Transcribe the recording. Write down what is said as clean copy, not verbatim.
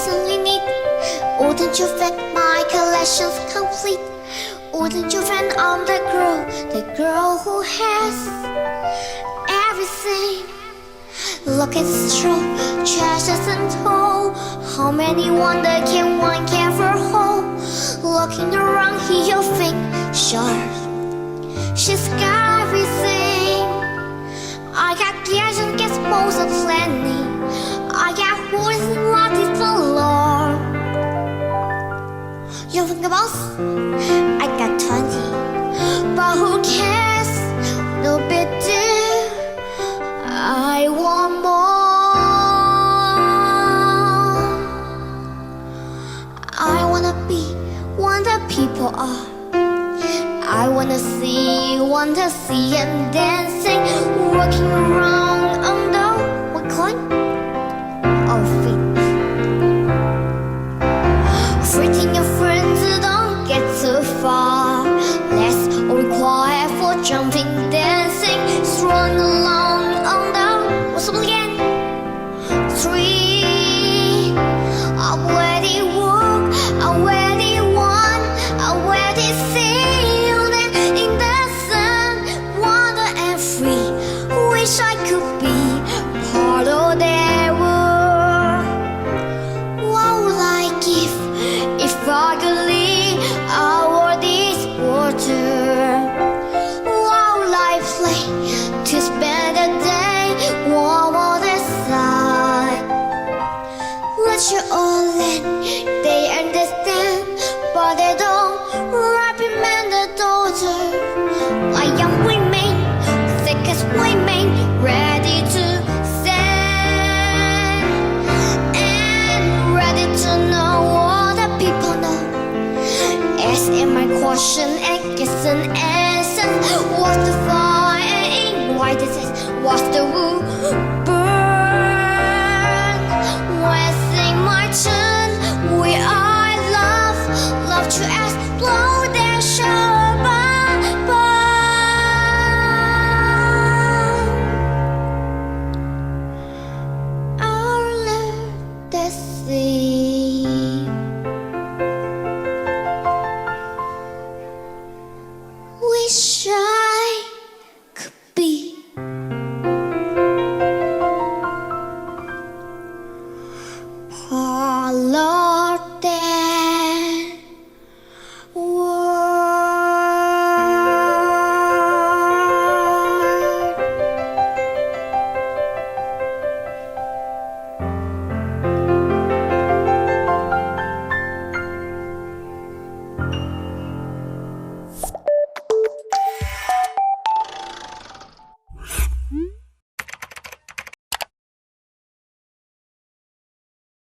recently need. Wouldn't you think my collection's complete? Wouldn't you find I'm the girl who has everything? Look at this trove, treasures untold. How many wonder can one ever hold? Looking around here you'll think, sure, she's got everything. I got gears and gets most of plenty. I got horses and lots of alone. You think about I got 20, but who cares? No big deal. I want more. I wanna be one that people are. I wanna see them dancing, walking around on the what coin? Oh, feet. Treating your friends, don't get too far. Less required for jumping, dancing, strung along on the what's up again? 3. I already walk, I already won, I already see you there in the sun, wonder and free. Wish I could be part of their world. What would I give if I could leave out this water? What would I play to spend a day warm on the side? Let you all in, they understand, but they don't reprimand the daughter. Like young women, thick as women, ready to stand and ready to know what the people know. Ask in my question and guess an answer. What's the fire and why this is? What's the wood burn? When sing my turn, we are love to explode their show. Our love the sea. Wish I could be part of